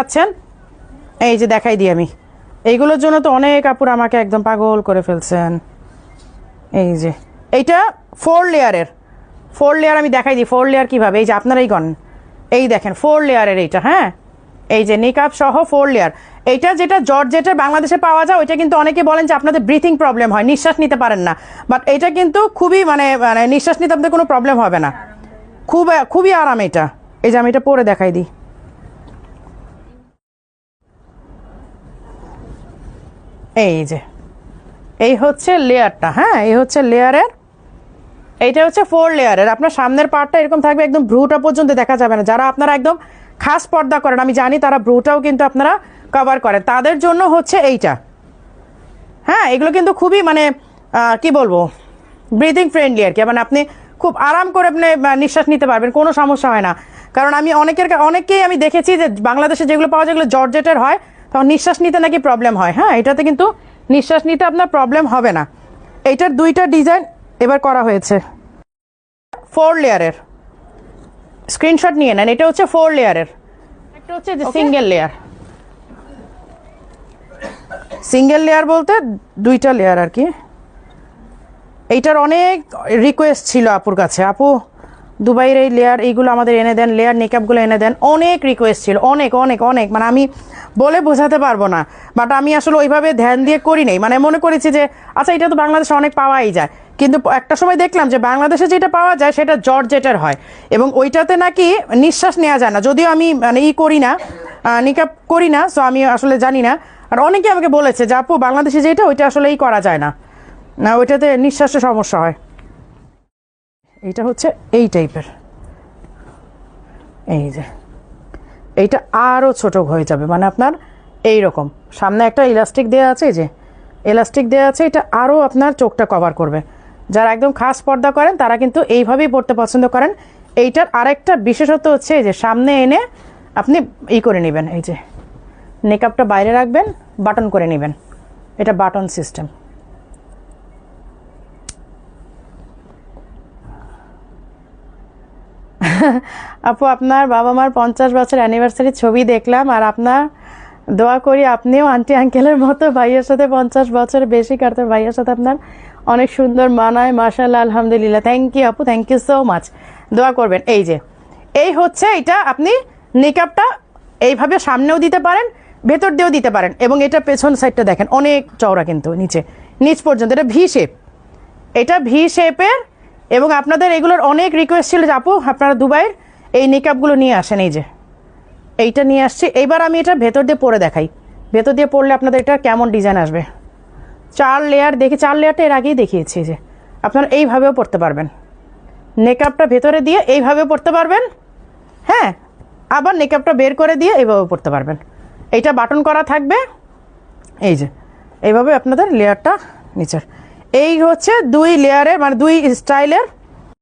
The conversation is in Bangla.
পাচ্ছেন, এই যে দেখাই দিই আমি, এইগুলোর জন্য তো অনেক আপুরা আমাকে একদম পাগল করে ফেলছেন। এই যে এইটা 4 লেয়ারের, 4 লেয়ার আমি দেখাই দিই 4 লেয়ার কীভাবে। এই যে আপনারাই গণ, এই দেখেন 4 লেয়ারের এইটা, হ্যাঁ এই যে নিকাব সহ 4 লেয়ার। এইটা যেটা জর্জেটের বাংলাদেশে পাওয়া যায় ওইটা কিন্তু অনেকে বলেন যে আপনাদের ব্রিথিং প্রবলেম হয়, নিঃশ্বাস নিতে পারেন না, বাট এটা কিন্তু খুবই মানে নিঃশ্বাস নিতে আপনাদের কোনো প্রবলেম হবে না, খুবই আরাম এটা। এই যে আমি এটা পরে দেখাই দিই। এই যে এই হচ্ছে লেয়ারটা, হ্যাঁ এই হচ্ছে লেয়ারের, এইটা হচ্ছে 4 লেয়ারের। আপনার সামনের পার্টটা এরকম থাকবে, একদম ভ্রুটা পর্যন্ত দেখা যাবে না। যারা আপনারা একদম খাস পর্দা করেন, আমি জানি তারা ভ্রুটাও কিন্তু আপনারা কভার করেন, তাদের জন্য হচ্ছে এইটা। হ্যাঁ এগুলো কিন্তু খুবই মানে কি বলবো, ব্রিদিং ফ্রেন্ডলি আর কি, মানে আপনি খুব আরাম করে আপনি নিঃশ্বাস নিতে পারবেন, কোনো সমস্যা হয় না। কারণ আমি অনেককেই আমি দেখেছি যে বাংলাদেশে যেগুলো পাওয়া যায় যেগুলো জর্জেটের হয়, তখন নিঃশ্বাস নিতে নাকি প্রবলেম হয়। হ্যাঁ এটাতে কিন্তু নিঃশ্বাস নিতে আপনার প্রবলেম হবে না। এইটার 2টা ডিজাইন এবার করা হয়েছে 4 লেয়ারের, স্ক্রিনশট নিয়ে নেন। এটা হচ্ছে 4 লেয়ারের, একটা হচ্ছে যে সিঙ্গেল লেয়ার। সিঙ্গেল লেয়ার বলতে 2টা লেয়ার আর কি। এইটার অনেক রিকোয়েস্ট ছিল আপুর কাছে, আপু দুবাইয়ের এই লেয়ার এইগুলো আমাদের এনে দেন, লেয়ার নিকাবগুলো এনে দেন, অনেক রিকোয়েস্ট ছিল, অনেক অনেক অনেক, মানে আমি বলে বোঝাতে পারবো না। বাট আমি আসলে ওইভাবে ধ্যান দিয়ে করি নাই, মানে মনে করেছি যে আচ্ছা এটা তো বাংলাদেশে অনেক পাওয়াই যায়, কিন্তু একটা সময় দেখলাম যে বাংলাদেশে যেটা পাওয়া যায় সেটা জর্জেটের হয়, এবং ওইটাতে নাকি নিঃশ্বাস নেওয়া যায় না। যদিও আমি মানে করি না, নিকাব করি না, সো আমি আসলে জানি না। আর অনেকে আমাকে বলেছে যে আপু বাংলাদেশে যেটা ওইটা আসলে করা যায় না, না ওইটাতে নিঃশ্বাসের সমস্যা হয়। এইটা হচ্ছে এই টাইপের, এই যে এইটা আরও ছোট হয়ে যাবে, মানে আপনার এই রকম সামনে একটা ইলাস্টিক দেওয়া আছে, এই যে ইলাস্টিক দেওয়া আছে, এটা আরও আপনার চোখটা কভার করবে। যারা একদম খাস পর্দা করেন তারা কিন্তু এইভাবেই পড়তে পছন্দ করেন। এইটার আরেকটা বিশেষত্ব হচ্ছে এই যে সামনে এনে আপনি করে নেবেন, এই যে মেকআপটা বাইরে রাখবেন, বাটন করে নেবেন, এটা বাটন সিস্টেম। আপু আপনার বাবা মার 50 বছর অ্যানিভার্সারি ছবি দেখলাম, আর আপনার দোয়া করি আপনিও আন্টি আঙ্কেলের মতো ভাইয়ের সাথে 50 বছর বেশি কাটতে, ভাইয়ের সাথে আপনার অনেক সুন্দর মানায়, মাশাআল্লাহ আলহামদুলিল্লাহ। থ্যাংক ইউ আপু, থ্যাংক ইউ সো মাচ, দোয়া করবেন। এই যে এই হচ্ছে এটা, আপনি নিকাবটা এইভাবে সামনেও দিতে পারেন, ভেতর দিয়েও দিতে পারেন, এবং এটা পেছন সাইডটা দেখেন অনেক চওড়া, কিন্তু নিচ পর্যন্ত এটা ভি শেপ, এটা ভি শেপের। এবং আপনাদের এগুলোর অনেক রিকোয়েস্ট ছিল যে আপু আপনারা দুবাইয়ের এই নিকাবগুলো নিয়ে আসেন, এই যে এইটা নিয়ে আসছি। এইবার আমি এটা ভেতর দিয়ে পরে দেখাই, ভেতর দিয়ে পরলে আপনাদের এটা কেমন ডিজাইন আসবে। 4 লেয়ার দেখি, 4 লেয়ারটা এর আগেই দেখিয়েছি, যে আপনারা এইভাবেও পরতে পারবেন, নেকআপটা ভেতরে দিয়ে এইভাবেও পরতে পারবেন, হ্যাঁ আবার নেকআপটা বের করে দিয়ে এইভাবে পরতে পারবেন। এইটা বাটন করা থাকবে, এই যে এইভাবে আপনাদের লেয়ারটা নিচের। এই হচ্ছে 2 লেয়ারের মানে 2 স্টাইলের